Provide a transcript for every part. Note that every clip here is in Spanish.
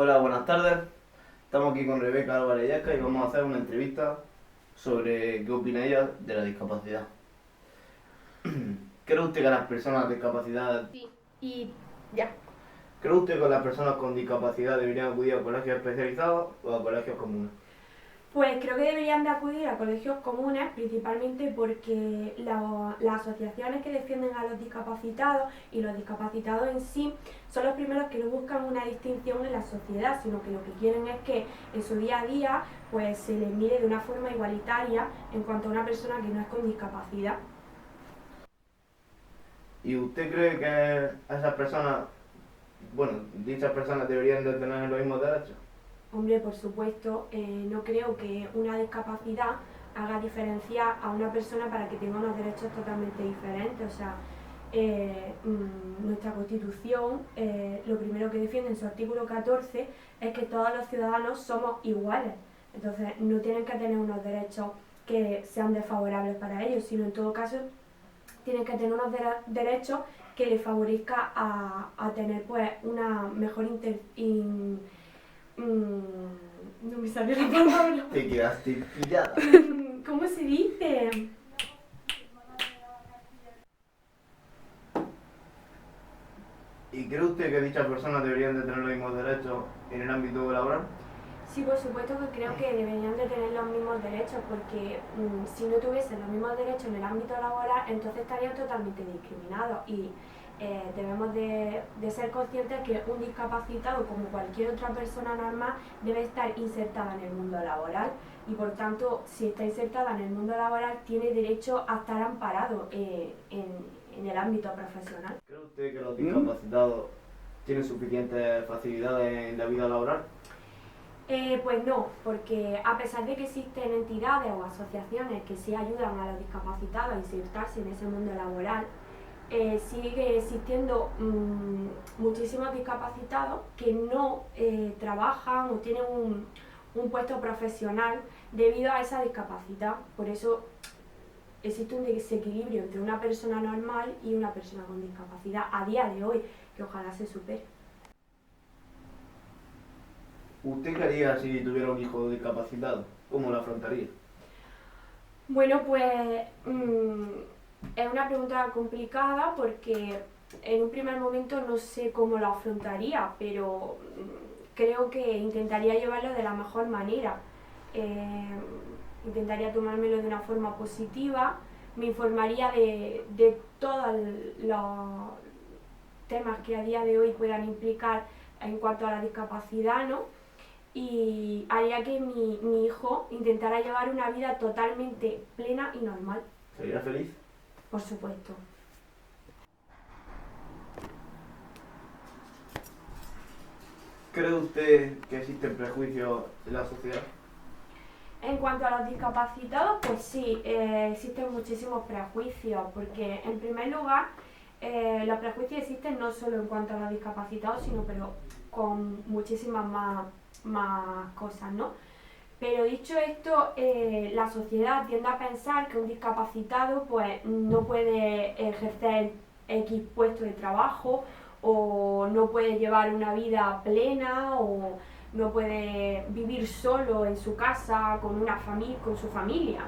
Hola, buenas tardes. Estamos aquí con Rebeca Álvarez Yesca y vamos a hacer una entrevista sobre qué opina ella de la discapacidad. ¿Cree usted que las personas de discapacidad, Sí, y ya. cree usted que las personas con discapacidad deberían acudir a colegios especializados o a colegios comunes? Pues creo que deberían de acudir a colegios comunes, principalmente porque las asociaciones que defienden a los discapacitados y los discapacitados en sí son los primeros que no buscan una distinción en la sociedad, sino que lo que quieren es que en su día a día pues se les mire de una forma igualitaria en cuanto a una persona que no es con discapacidad. ¿Y usted cree que esas personas, dichas personas deberían de tener los mismos derechos? Hombre, por supuesto, no creo que una discapacidad haga diferenciar a una persona para que tenga unos derechos totalmente diferentes. O sea, nuestra Constitución, lo primero que defiende en su artículo 14 es que todos los ciudadanos somos iguales. Entonces, no tienen que tener unos derechos que sean desfavorables para ellos, sino en todo caso tienen que tener unos derechos que les favorezca a tener pues una mejor no me salió la palabra. Te quedaste pillada. ¿Cómo se dice? ¿Y cree usted que dichas personas deberían de tener los mismos derechos en el ámbito laboral? Sí, por supuesto que creo que deberían de tener los mismos derechos, porque si no tuviesen los mismos derechos en el ámbito laboral, entonces estarían totalmente discriminados y debemos de ser conscientes que un discapacitado, como cualquier otra persona normal, debe estar insertada en el mundo laboral y por tanto, si está insertada en el mundo laboral, tiene derecho a estar amparado en el ámbito profesional. ¿Cree usted que los discapacitados tienen suficientes facilidades en la vida laboral? Pues no, porque a pesar de que existen entidades o asociaciones que sí ayudan a los discapacitados a insertarse en ese mundo laboral, sigue existiendo muchísimos discapacitados que no trabajan o tienen un puesto profesional debido a esa discapacidad. Por eso existe un desequilibrio entre una persona normal y una persona con discapacidad a día de hoy, que ojalá se supere. ¿Usted qué haría si tuviera un hijo discapacitado? ¿Cómo lo afrontaría? Bueno, pues es una pregunta complicada porque en un primer momento no sé cómo lo afrontaría, pero creo que intentaría llevarlo de la mejor manera. Intentaría tomármelo de una forma positiva, me informaría de todos los temas que a día de hoy puedan implicar en cuanto a la discapacidad, ¿no? Y haría que mi hijo intentara llevar una vida totalmente plena y normal. ¿Sería feliz? Por supuesto. ¿Cree usted que existen prejuicios en la sociedad? En cuanto a los discapacitados, pues sí, existen muchísimos prejuicios, porque en primer lugar, los prejuicios existen no solo en cuanto a los discapacitados, sino pero con muchísimas más cosas, ¿no? Pero dicho esto, la sociedad tiende a pensar que un discapacitado pues no puede ejercer X puesto de trabajo o no puede llevar una vida plena o no puede vivir solo en su casa con con su familia.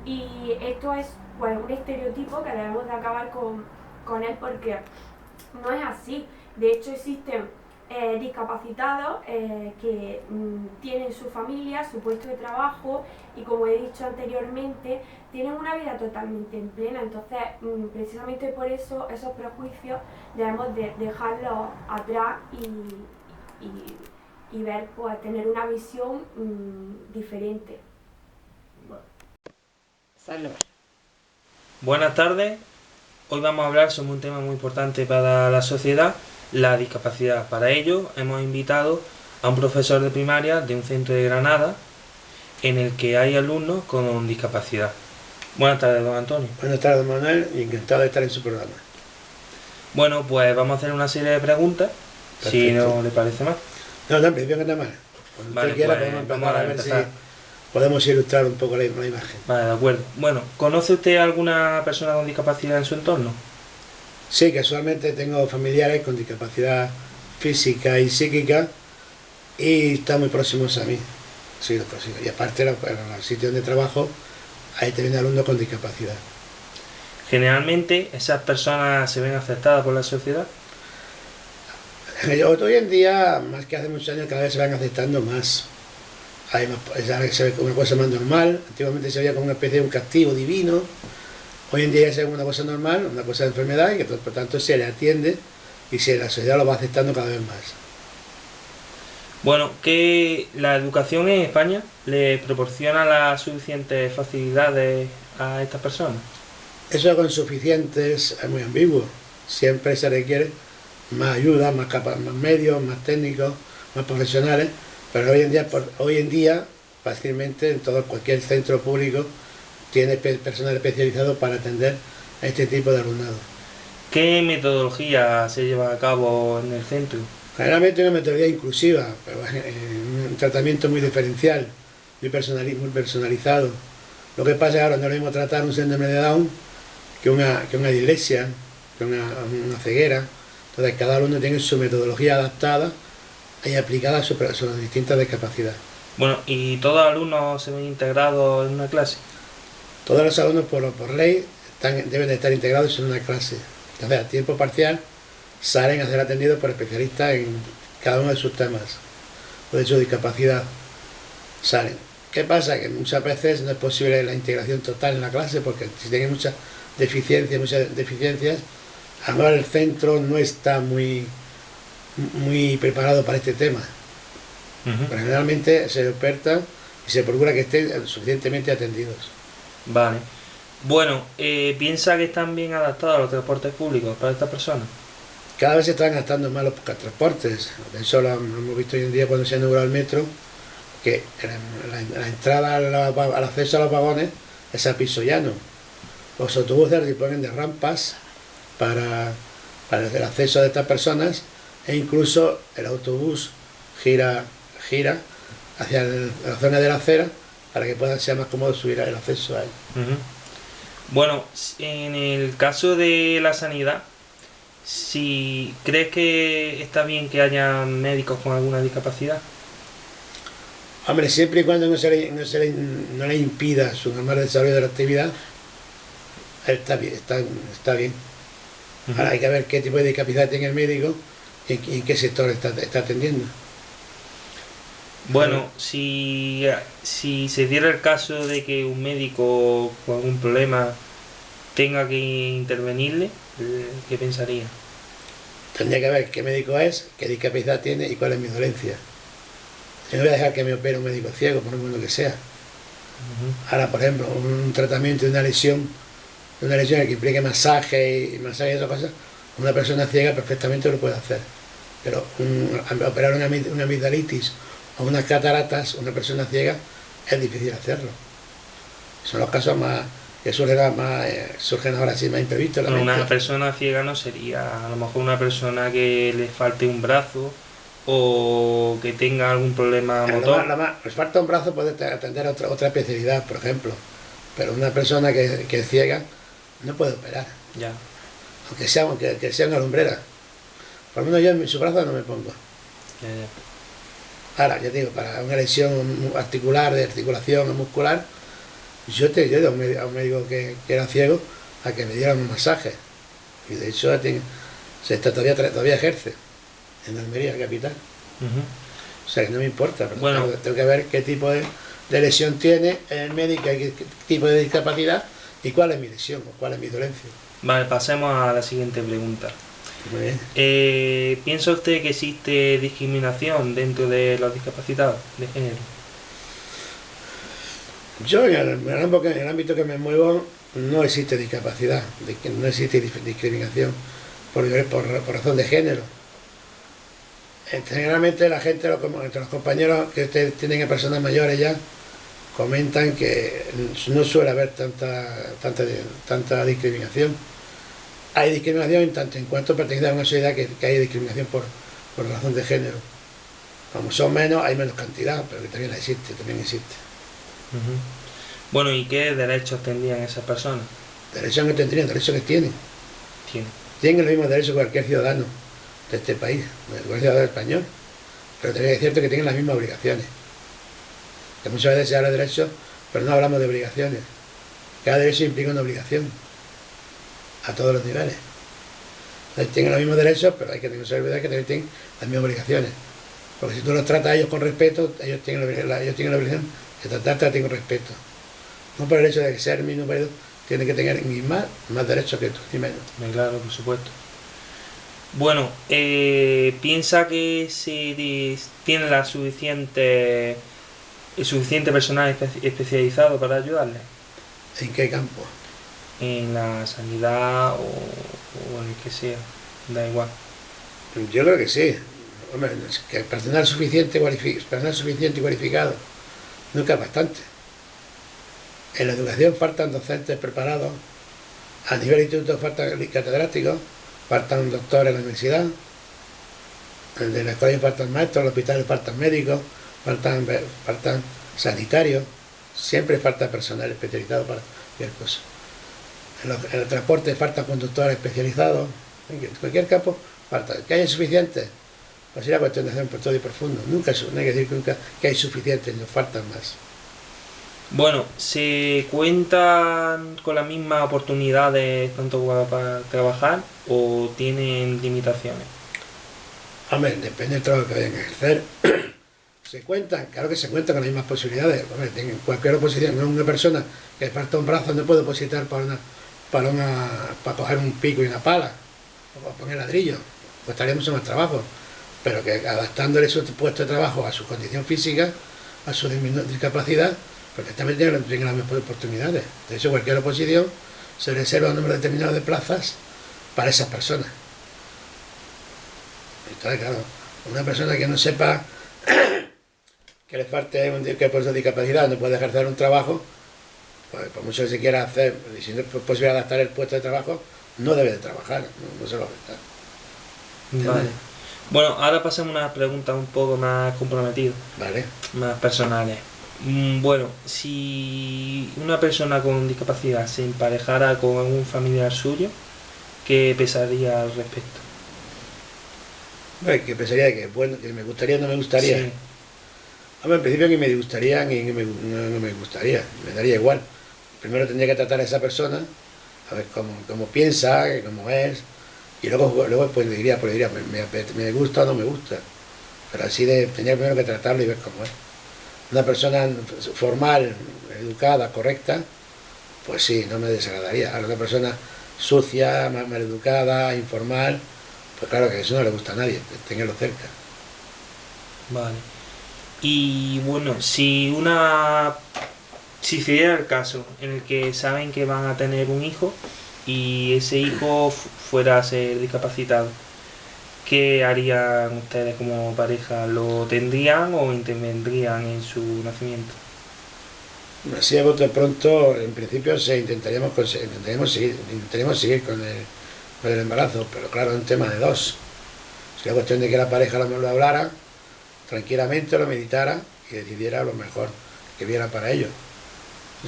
Y esto es pues un estereotipo que debemos de acabar con él porque no es así. De hecho existen discapacitados que tienen su familia, su puesto de trabajo y como he dicho anteriormente, tienen una vida totalmente en plena. Entonces, precisamente por eso esos prejuicios debemos de dejarlos atrás y ver, pues, tener una visión diferente. Vale. Salud. Buenas tardes, hoy vamos a hablar sobre un tema muy importante para la sociedad, la discapacidad. Para ello hemos invitado a un profesor de primaria de un centro de Granada en el que hay alumnos con discapacidad. Buenas tardes, don Antonio. Buenas tardes, Manuel, y encantado de estar en su programa. Bueno, pues vamos a hacer una serie de preguntas, si Perfecto. no le parece mal. No, en principio que nada más. Cuando Vale, usted quiera pues podemos empezar vamos a a ver empezar. si podemos ilustrar un poco la imagen. Vale, de acuerdo. Bueno, ¿conoce usted a alguna persona con discapacidad en su entorno? Sí, casualmente tengo familiares con discapacidad física y psíquica y están muy próximos a mí. Sí, los próximos. Y aparte, en los sitios donde trabajo, hay también alumnos con discapacidad. Generalmente, ¿esas personas se ven afectadas por la sociedad? Hoy en día, más que hace muchos años, cada vez se van aceptando más. Ya se ve como una cosa más normal. Antiguamente se veía como una especie de un castigo divino. Hoy en día ya se ve como una cosa normal, una cosa de enfermedad, y que por tanto se le atiende y la sociedad lo va aceptando cada vez más. Bueno, ¿que la educación en España le proporciona las suficientes facilidades a estas personas? Eso con suficientes es muy ambiguo. Siempre se requiere más ayuda, más medios, más técnicos, más profesionales, pero hoy en día fácilmente en cualquier centro público tiene personal especializado para atender a este tipo de alumnado. ¿Qué metodología se lleva a cabo en el centro? Generalmente una metodología inclusiva, pero un tratamiento muy diferencial, muy personalizado. Lo que pasa es que ahora no es lo mismo tratar un síndrome de Down que una dislexia, que una ceguera. Entonces cada alumno tiene su metodología adaptada y aplicada a sus distintas discapacidades. Bueno, ¿y todos los alumnos se ven integrados en una clase? Todos los alumnos por ley deben de estar integrados en una clase. Entonces a tiempo parcial salen a ser atendidos por especialistas en cada uno de sus temas o de su discapacidad. Salen. ¿Qué pasa? Que muchas veces no es posible la integración total en la clase porque si tienen muchas deficiencias, a lo mejor el centro no está muy preparado para este tema. Pero generalmente se oferta y se procura que estén suficientemente atendidos. Vale. Bueno, ¿piensa que están bien adaptados los transportes públicos para estas personas? Cada vez se están gastando más los transportes. De hecho, lo hemos visto hoy en día cuando se ha inaugurado el metro, que la entrada al acceso a los vagones es a piso llano. Los autobuses disponen de rampas para el acceso de estas personas e incluso el autobús gira hacia la zona de la acera para que sea más cómodo subir el acceso a él. Bueno, en el caso de la sanidad, si crees que está bien que haya médicos con alguna discapacidad. Hombre, siempre y cuando no le impida su normal desarrollo de la actividad, está bien. Ahora hay que ver qué tipo de discapacidad tiene el médico y en qué sector está atendiendo. Bueno, si se diera el caso de que un médico con algún problema tenga que intervenirle, ¿qué pensaría? Tendría que ver qué médico es, qué discapacidad tiene y cuál es mi dolencia. Yo no voy a dejar que me opere un médico ciego, por muy bueno que sea. Ahora, por ejemplo, un tratamiento de una lesión que implique masaje y esas cosas, una persona ciega perfectamente lo puede hacer. Pero operar una amigdalitis o unas cataratas, una persona ciega, es difícil hacerlo. Son los casos más que surgen ahora sí más imprevistos. Bueno, una persona ciega no sería, a lo mejor una persona que le falte un brazo o que tenga algún problema motor. Les falta un brazo, puede atender a otra especialidad, por ejemplo. Pero una persona que es ciega no puede operar. Ya. Aunque sea una lumbrera. Por lo menos yo en su brazo no me pongo. Ya. Ahora, ya digo, para una lesión articular, de articulación o muscular, yo he ido a un médico que era ciego a que me diera un masaje. Y de hecho todavía ejerce en Almería, capital. O sea que no me importa, pero bueno, tengo que ver qué tipo de lesión tiene el médico, qué tipo de discapacidad y cuál es mi lesión o cuál es mi dolencia. Vale, pasemos a la siguiente pregunta. Muy bien. ¿Piensa usted que existe discriminación dentro de los discapacitados de género? Yo en el ámbito que me muevo no existe discapacidad, no existe discriminación por razón de género. Generalmente la gente, entre los compañeros que tienen a personas mayores ya, comentan que no suele haber tanta discriminación. Hay discriminación en tanto en cuanto pertenece a una sociedad que hay discriminación por razón de género. Como son menos, hay menos cantidad, pero que también existe. Bueno, ¿y qué derechos tendrían esas personas? Derechos que tendrían, derechos que tienen. Tienen los mismos derechos que cualquier ciudadano de este país, cualquier ciudadano español. pero también es cierto que tienen las mismas obligaciones. Que muchas veces se habla de derechos, pero no hablamos de obligaciones. Cada derecho implica una obligación a todos los niveles. Entonces, tienen los mismos derechos, pero hay que tener que olvidar que también tienen las mismas obligaciones. Porque si tú los tratas a ellos con respeto, ellos tienen la obligación de tratarte a ti con respeto. No por el hecho de que sea el mismo periodo, tiene que tener ni más derechos que tú, ni menos. Claro, por supuesto. Bueno, piensa que tiene el suficiente personal especializado para ayudarle ¿En qué campo? en la sanidad o en el que sea, da igual. Yo creo que sí. Hombre, es que el personal suficiente y cualificado nunca es bastante. En la educación faltan docentes preparados, a nivel instituto faltan catedráticos, faltan doctores en la universidad, en la escuela faltan maestros, en los hospitales faltan médicos, faltan sanitarios, siempre falta personal especializado para cualquier cosa. En el transporte faltan conductores especializados, en cualquier campo falta. ¿Que haya suficientes? Pues sería cuestión de hacer un estudio profundo. Nunca, no hay que decir nunca que hay suficientes, nos faltan más. Bueno, ¿se cuentan con las mismas oportunidades tanto para trabajar o tienen limitaciones? Hombre, depende del trabajo que vayan a ejercer. Claro que se cuentan con las mismas posibilidades. Hombre, en cualquier oposición, no una persona que le falta un brazo no puede opositar para coger un pico y una pala o para poner ladrillo. Pues estaría mucho más trabajo. Pero que adaptándole su puesto de trabajo a su condición física, a su discapacidad, porque también tienen las mismas oportunidades. De hecho, cualquier oposición se reserva un número determinado de plazas para esas personas. Entonces, claro, una persona que no sepa que le falte que por su discapacidad no puede ejercer un trabajo, pues por mucho que se quiera hacer, si no es posible adaptar el puesto de trabajo, no debe de trabajar, no se lo va a aceptar. Vale. Bueno, ahora pasemos a unas preguntas un poco más comprometidas, Vale. más personales. Bueno, si una persona con discapacidad se emparejara con algún familiar suyo, ¿qué pensaría al respecto? Bueno, que pensaría que, bueno, que me gustaría o no me gustaría. Sí. Hombre, en principio que me gustaría ni no me gustaría, me daría igual. Primero tendría que tratar a esa persona, a ver cómo piensa, cómo es, y luego pues diría, me gusta o no me gusta. Pero así tendría primero que tratarlo y ver cómo es. Una persona formal, educada, correcta, pues sí, no me desagradaría. Ahora una persona sucia, mal educada, informal, pues claro que eso no le gusta a nadie, tenerlo cerca. Vale. Y bueno, si se diera el caso en el que saben que van a tener un hijo y ese hijo fuera a ser discapacitado, ¿qué harían ustedes como pareja? ¿Lo tendrían o intervendrían en su nacimiento? Así a bote pronto, en principio intentaríamos seguir con el embarazo, pero claro, es un tema de dos. Sería cuestión de que la pareja lo hablara tranquilamente, lo meditara y decidiera lo mejor que viera para ello.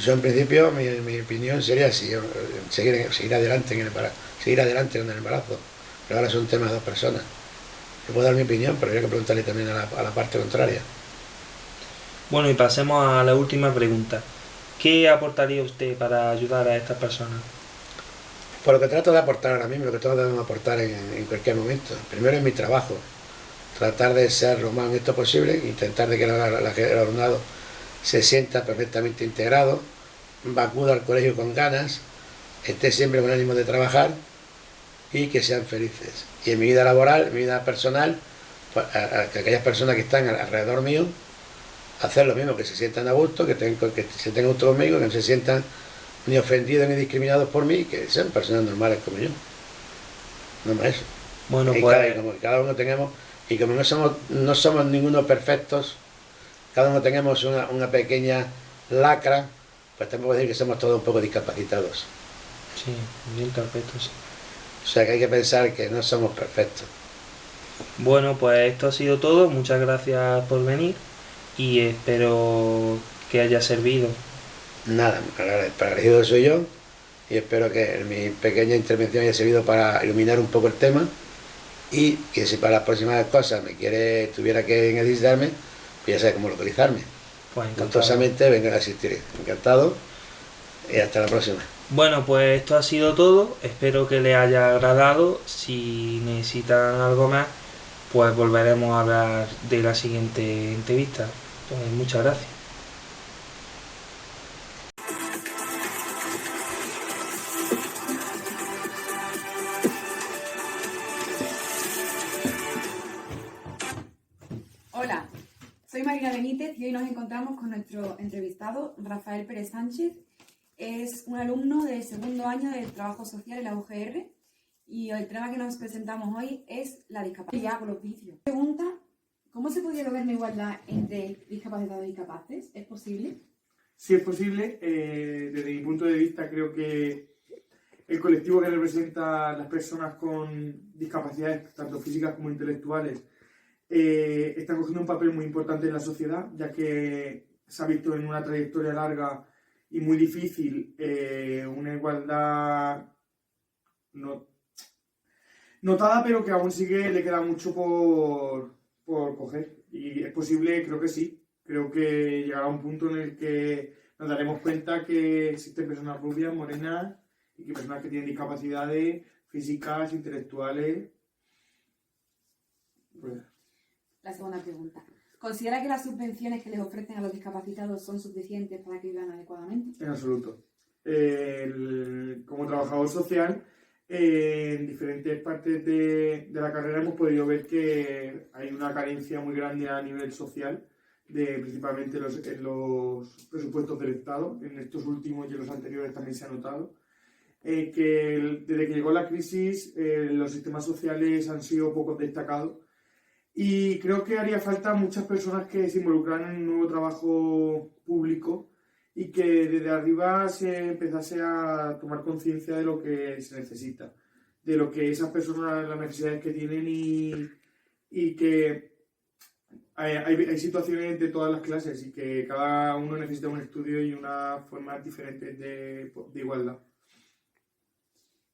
Yo en principio, mi opinión sería seguir adelante con el embarazo, pero ahora es un tema de dos personas. Yo puedo dar mi opinión, pero habría que preguntarle también a la parte contraria. Bueno, y pasemos a la última pregunta. ¿Qué aportaría usted para ayudar a estas personas? Por lo que trato de aportar ahora mismo, lo que todos debemos aportar en cualquier momento. Primero en mi trabajo, tratar de ser lo más honesto posible, intentar de que el alumnado se sienta perfectamente integrado, acuda al colegio con ganas, esté siempre con ánimo de trabajar y que sean felices. Y en mi vida laboral, en mi vida personal, pues, a aquellas personas que están alrededor mío, hacer lo mismo, que se sientan a gusto, que se tengan gusto conmigo, que no se sientan ni ofendidos ni discriminados por mí, que sean personas normales como yo. No más eso. Bueno, Y pues como cada uno tengamos, y como no somos ninguno perfectos, cada uno tenemos una pequeña lacra, pues tampoco decir que somos todos un poco discapacitados. sí, bien perfecto, sí. O sea que hay que pensar que no somos perfectos. Bueno, pues esto ha sido todo. Muchas gracias por venir y espero que haya servido. Nada, agradecido soy yo y espero que mi pequeña intervención haya servido para iluminar un poco el tema y que si para las próximas cosas tuviera que necesitarme, pues ya sabe cómo localizarme. Pues encantado. Gustosamente vengan a asistir. Encantado y hasta la próxima. Bueno, pues esto ha sido todo. Espero que les haya agradado. Si necesitan algo más, pues volveremos a hablar de la siguiente entrevista. Pues muchas gracias. Hola, soy Marina Benítez y hoy nos encontramos con nuestro entrevistado, Rafael Pérez Sánchez. Es un alumno de segundo año de Trabajo Social en la UGR y el tema que nos presentamos hoy es la discapacidad con los vicios. Pregunta, ¿cómo se podría lograr una igualdad entre discapacitados y capaces? ¿Es posible? Sí, es posible. Desde mi punto de vista, creo que el colectivo que representa a las personas con discapacidades, tanto físicas como intelectuales, está cogiendo un papel muy importante en la sociedad, ya que se ha visto en una trayectoria larga y muy difícil una igualdad notada, pero que aún le queda mucho por coger. Y es posible, creo que sí. Creo que llegará un punto en el que nos daremos cuenta que existen personas rubias, morenas, y que personas que tienen discapacidades físicas, intelectuales. Pues, La segunda pregunta. ¿Considera que las subvenciones que les ofrecen a los discapacitados son suficientes para que vivan adecuadamente? en absoluto. Como trabajador social, en diferentes partes de la carrera hemos podido ver que hay una carencia muy grande a nivel social, principalmente en los presupuestos del Estado. En estos últimos y en los anteriores también se ha notado. Desde que llegó la crisis, los sistemas sociales han sido poco destacados. Y creo que haría falta muchas personas que se involucraran en un nuevo trabajo público y que desde arriba se empezase a tomar conciencia de lo que se necesita, de lo que esas personas, las necesidades que tienen y que hay situaciones de todas las clases y que cada uno necesita un estudio y una forma diferente de igualdad.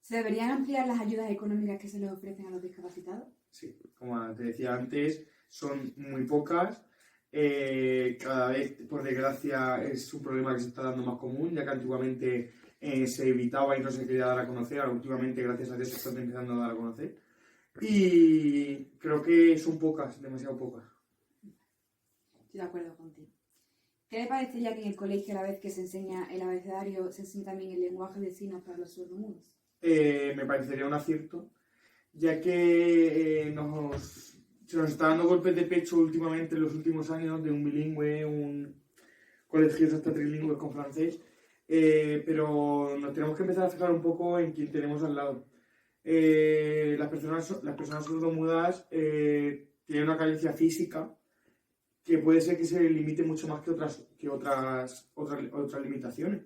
¿Se deberían ampliar las ayudas económicas que se les ofrecen a los discapacitados? Sí, como te decía antes, son muy pocas. Cada vez, por desgracia, es un problema que se está dando más común, ya que antiguamente se evitaba y no se quería dar a conocer. Ahora, últimamente, gracias a Dios, se están empezando a dar a conocer. Y creo que son pocas, demasiado pocas. Estoy de acuerdo contigo. ¿Qué le parecería que en el colegio, a la vez que se enseña el abecedario, se enseñe también el lenguaje de signos para los sordomudos? Me parecería un acierto, ya que se nos está dando golpes de pecho últimamente, en los últimos años, de un bilingüe, un colegios hasta trilingües con francés, pero nos tenemos que empezar a fijar un poco en quién tenemos al lado. Las personas sordomudas tienen una carencia física que puede ser que se limite mucho más que otras limitaciones.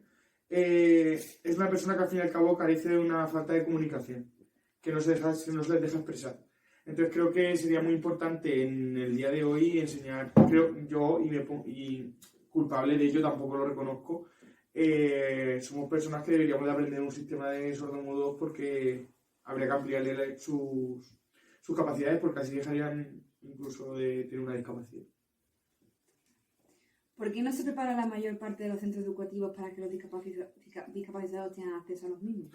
Es una persona que al fin y al cabo carece de una falta de comunicación, que no se les deja expresar. Entonces creo que sería muy importante en el día de hoy enseñar, creo yo, y culpable de ello tampoco lo reconozco, somos personas que deberíamos de aprender un sistema de sordomudos porque habría que ampliarle sus capacidades, porque así dejarían incluso de tener una discapacidad. ¿Por qué no se prepara la mayor parte de los centros educativos para que los discapacitados tengan acceso a los mismos?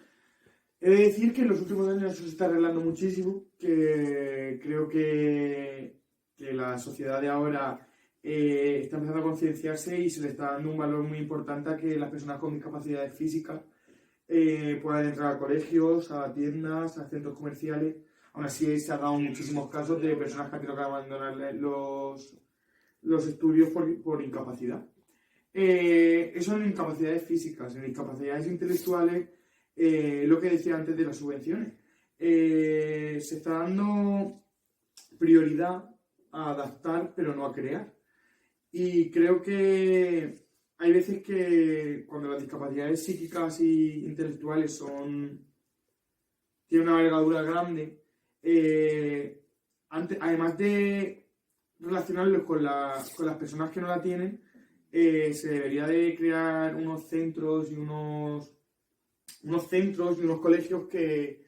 He de decir que en los últimos años eso se está arreglando muchísimo, que creo que la sociedad de ahora está empezando a concienciarse y se le está dando un valor muy importante a que las personas con discapacidades físicas puedan entrar a colegios, a tiendas, a centros comerciales. Aún así se han dado muchísimos casos de personas que han tenido que abandonar los estudios por incapacidad. Eso en incapacidades físicas. En incapacidades intelectuales, lo que decía antes de las subvenciones, se está dando prioridad a adaptar pero no a crear. Y creo que hay veces que cuando las discapacidades psíquicas y intelectuales tienen una envergadura grande, además de relacionarlos con las personas que no la tienen, se debería de crear unos centros y unos colegios que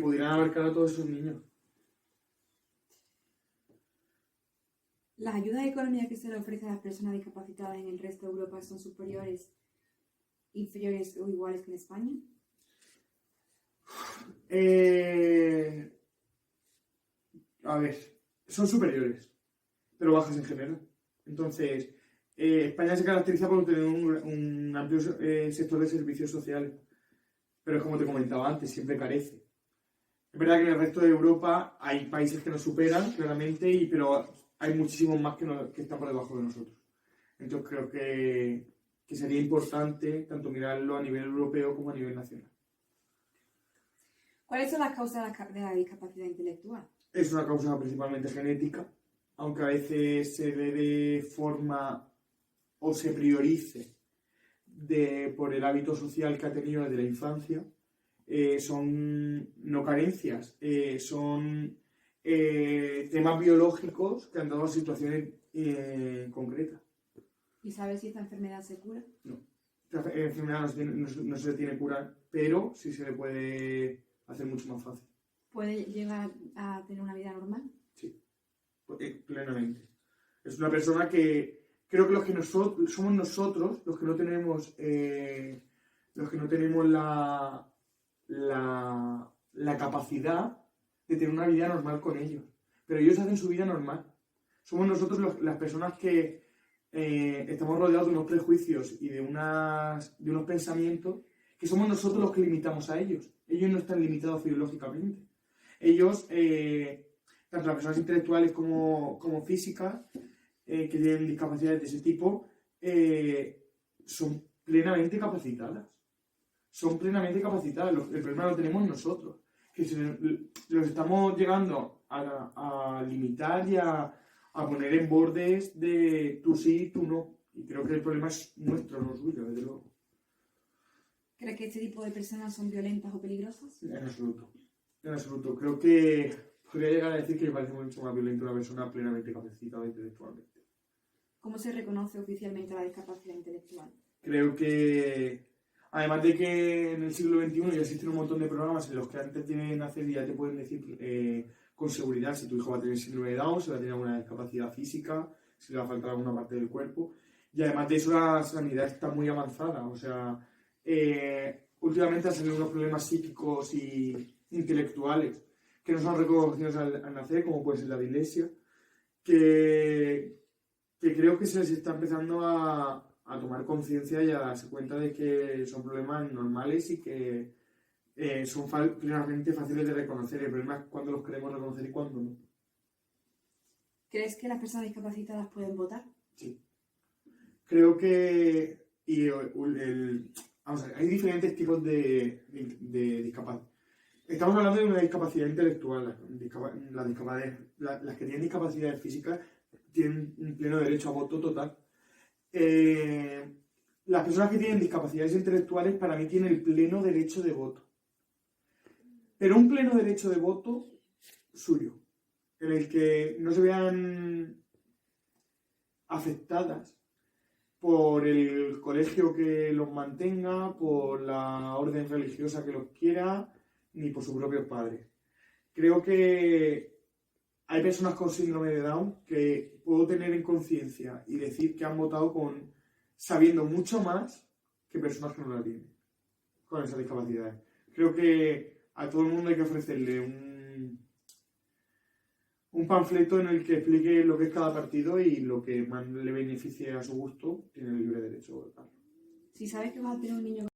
pudieran abarcar a todos esos niños. ¿Las ayudas económicas que se le ofrecen a las personas discapacitadas en el resto de Europa son superiores, inferiores o iguales que en España? A ver, son superiores, pero bajas en general. Entonces, España se caracteriza por tener un amplio sector de servicios sociales, pero como te comentaba antes, siempre carece. Es verdad que en el resto de Europa hay países que nos superan, claramente, pero hay muchísimos más que están por debajo de nosotros. Entonces creo que sería importante tanto mirarlo a nivel europeo como a nivel nacional. ¿Cuáles son las causas de la discapacidad intelectual? Es una causa principalmente genética, aunque a veces se dé de forma o se priorice por el hábito social que ha tenido desde la infancia. Son no carencias, son temas biológicos que han dado a situaciones concretas. ¿Y sabes si esta enfermedad se cura? No, esta enfermedad no se le tiene cura, pero sí se le puede hacer mucho más fácil. ¿Puede llegar a tener una vida normal? Sí, plenamente. Es una persona que creo que somos nosotros los que no tenemos la capacidad de tener una vida normal con ellos. Pero ellos hacen su vida normal. Somos nosotros las personas que estamos rodeados de unos prejuicios y de unos pensamientos que somos nosotros los que limitamos a ellos. Ellos no están limitados biológicamente. Ellos, tanto las personas intelectuales como físicas, que tienen discapacidades de ese tipo, son plenamente capacitadas. Son plenamente capacitadas. El problema lo tenemos nosotros, que los estamos llegando a limitar y a poner en bordes de tú sí, tú no. Y creo que el problema es nuestro, no suyo, desde luego. ¿Crees que este tipo de personas son violentas o peligrosas? En absoluto. En absoluto. Creo que podría llegar a decir que me parece mucho más violenta una persona plenamente capacitada intelectualmente. ¿Cómo se reconoce oficialmente la discapacidad intelectual? Creo que, además de que en el siglo XXI ya existen un montón de programas en los que antes de nacer ya te pueden decir con seguridad si tu hijo va a tener síndrome de Down, si va a tener alguna discapacidad física, si le va a faltar alguna parte del cuerpo. Y además de eso la sanidad está muy avanzada. O sea, últimamente han salido unos problemas psíquicos y intelectuales que no son reconocidos al nacer, como puede ser la dislexia, que creo que se les está empezando a tomar conciencia y a darse cuenta de que son problemas normales y que son plenamente fáciles de reconocer. El problema es cuándo los queremos reconocer y cuándo no. ¿Crees que las personas discapacitadas pueden votar? Sí. Creo que vamos a ver, hay diferentes tipos de discapacidad. Estamos hablando de una discapacidad intelectual. Las que tienen discapacidades físicas tienen un pleno derecho a voto total. Las personas que tienen discapacidades intelectuales para mí tienen el pleno derecho de voto. Pero un pleno derecho de voto suyo, en el que no se vean afectadas por el colegio que los mantenga, por la orden religiosa que los quiera, ni por sus propios padres. Creo que hay personas con síndrome de Down que puedo tener en conciencia y decir que han votado sabiendo mucho más que personas que no la tienen, con esas discapacidades. Creo que a todo el mundo hay que ofrecerle un panfleto en el que explique lo que es cada partido y lo que más le beneficie a su gusto, tiene el libre derecho a votar. Si sabes que vas a tener un niño